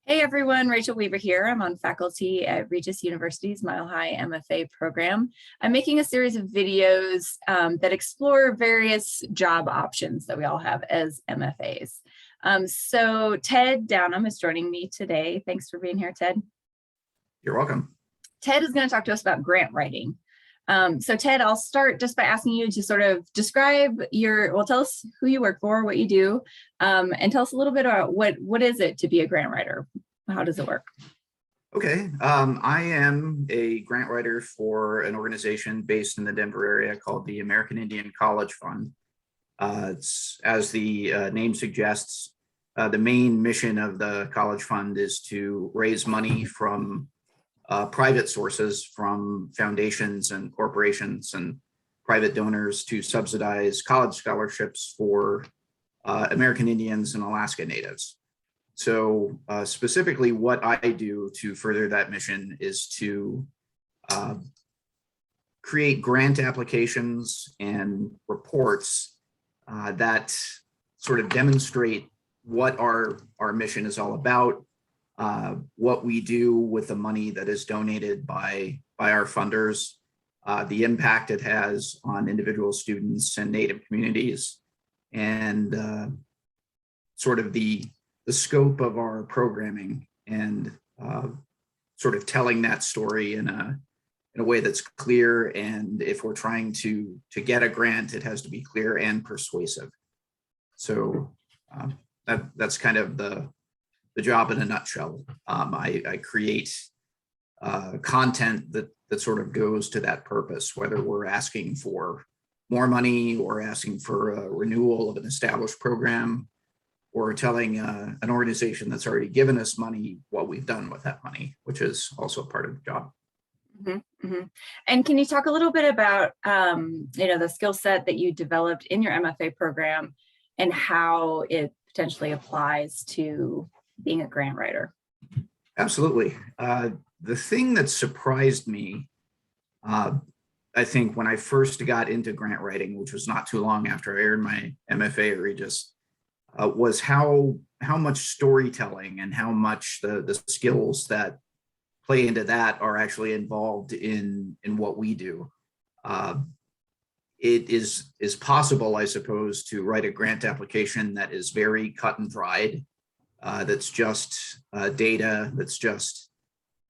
Hey everyone, Rachel Weaver here. I'm on faculty at Regis University's Mile High MFA program. I'm making a series of videos that explore various job options that we all have as MFAs. So Ted Downum is joining me today. Thanks for being here, Ted. You're welcome. Ted is going to talk to us about grant writing. So Ted, I'll start just by asking you to sort of describe tell us who you work for, what you do, and tell us a little bit about what is it to be a grant writer? How does it work? Okay, I am a grant writer for an organization based in the Denver area called the American Indian College Fund. It's, as the name suggests, the main mission of the college fund is to raise money from private sources, from foundations and corporations and private donors to subsidize college scholarships for American Indians and Alaska Natives. So specifically what I do to further that mission is to create grant applications and reports that sort of demonstrate what our mission is all about, what we do with the money that is donated by our funders, the impact it has on individual students and Native communities, and sort of the scope of our programming, and sort of telling that story in a way that's clear. And if we're trying to get a grant, it has to be clear and persuasive. So that's kind of the job in a nutshell. I create content that sort of goes to that purpose, whether we're asking for more money or asking for a renewal of an established program, or telling an organization that's already given us money what we've done with that money, which is also part of the job. Mm-hmm, mm-hmm. And can you talk a little bit about the skill set that you developed in your MFA program and how it potentially applies to being a grant writer? Absolutely. The thing that surprised me, I think, when I first got into grant writing, which was not too long after I earned my MFA at Regis, was how much storytelling and how much the skills that play into that are actually involved in what we do. It is possible, I suppose, to write a grant application that is very cut and dried, that's just data, that's just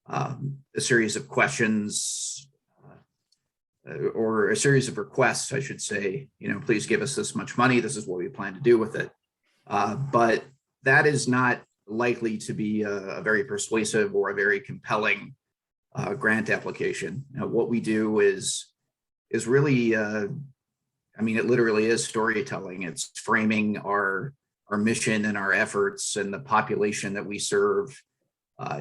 a series of questions, or a series of requests, I should say. Please give us this much money. This is what we plan to do with it. But that is not likely to be a very persuasive or a very compelling grant application. What we do is really, it literally is storytelling. It's framing our mission and our efforts and the population that we serve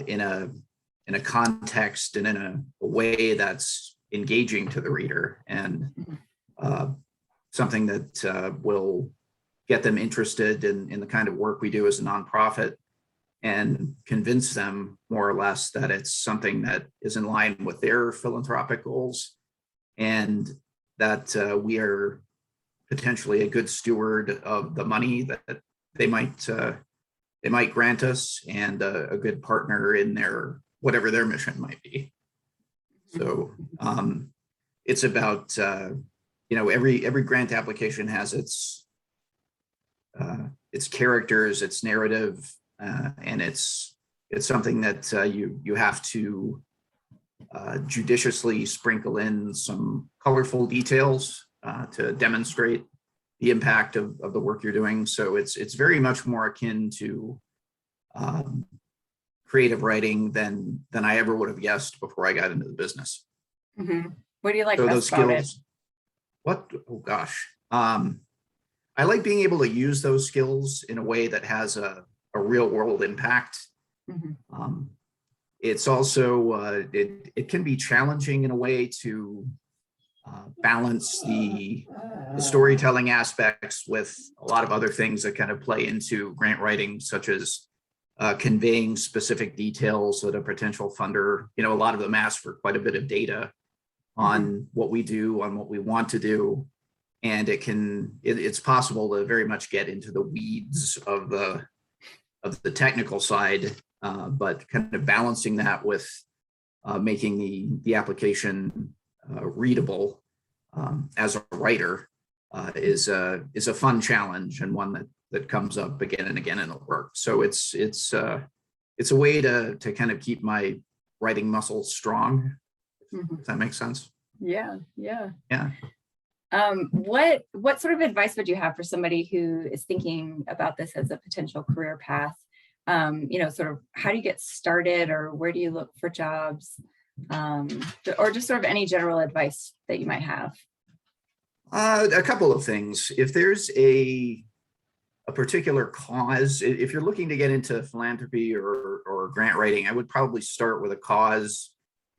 in a context and in a way that's engaging to the reader, and something that will get them interested in the kind of work we do as a nonprofit, and convince them more or less that it's something that is in line with their philanthropic goals, and that we are potentially a good steward of the money that they might grant us, and a good partner in whatever their mission might be. So it's about every grant application has its characters, its narrative, and it's something that you have to judiciously sprinkle in some colorful details to demonstrate the impact of the work you're doing. So it's very much more akin to creative writing than I ever would have guessed before I got into the business. Mm-hmm. What do you like so best those about skills? What? Oh gosh. I like being able to use those skills in a way that has a real world impact. Mm-hmm. It's also, it can be challenging in a way to balance the storytelling aspects with a lot of other things that kind of play into grant writing, such as conveying specific details that a potential funder, a lot of them ask for quite a bit of data on what we do, on what we want to do. And it's possible to very much get into the weeds of the technical side but kind of balancing that with making the application readable as a writer is a fun challenge, and one that comes up again and again in the work. So it's a way to kind of keep my writing muscles strong, if that makes sense. Yeah, yeah. Yeah. What sort of advice would you have for somebody who is thinking about this as a potential career path? Sort of how do you get started, or where do you look for jobs? Or just sort of any general advice that you might have? A couple of things. If there's a particular cause, if you're looking to get into philanthropy or grant writing, I would probably start with a cause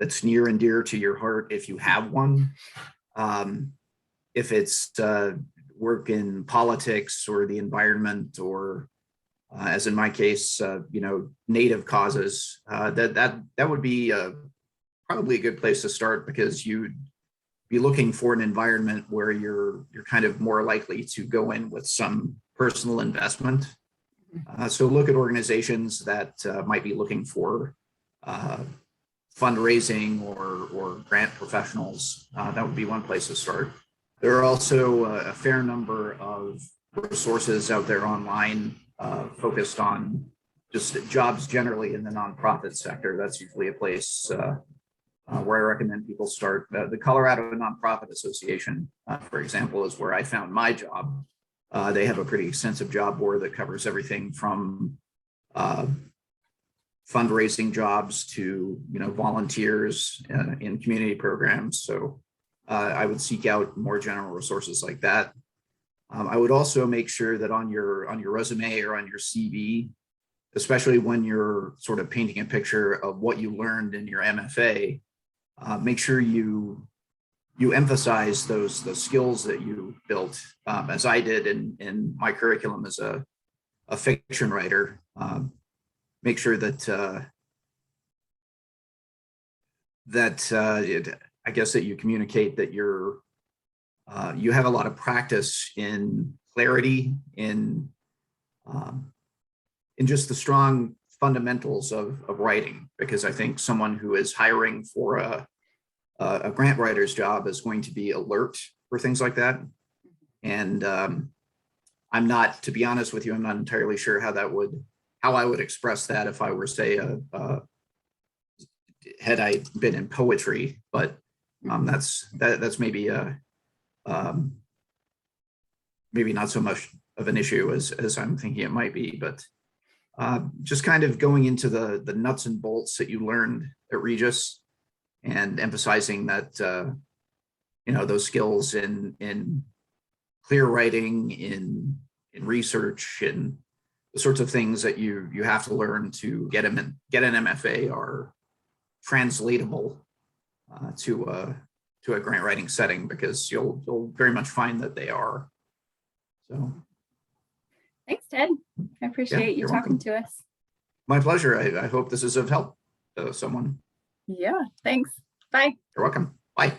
that's near and dear to your heart if you have one. If it's work in politics or the environment, or as in my case, native causes, that would be probably a good place to start, because you'd be looking for an environment where you're kind of more likely to go in with some personal investment. So look at organizations that might be looking for fundraising or grant professionals. That would be one place to start. There are also a fair number of resources out there online focused on just jobs generally in the nonprofit sector. That's usually a place where I recommend people start. The Colorado Nonprofit Association, for example, is where I found my job. They have a pretty extensive job board that covers everything from fundraising jobs to volunteers in community programs. So I would seek out more general resources like that. I would also make sure that on your resume or on your CV, especially when you're sort of painting a picture of what you learned in your MFA, make sure you emphasize those skills that you built, as I did in my curriculum as a fiction writer. Make sure that I guess that you communicate that you have a lot of practice in clarity, in just the strong fundamentals of writing, because I think someone who is hiring for a grant writer's job is going to be alert for things like that. And I'm not, to be honest with you, I'm not entirely sure how I would express that if I were, say, had I been in poetry, but that's maybe maybe not so much of an issue as I'm thinking it might be, but just kind of going into the nuts and bolts that you learned at Regis, and emphasizing that those skills in clear writing, in research, and the sorts of things that you have to learn to get an MFA are translatable to a grant writing setting, because you'll very much find that they are. So thanks, Ted. I appreciate you talking to us. My pleasure. I hope this is of help to someone. Yeah, thanks. Bye. You're welcome. Bye.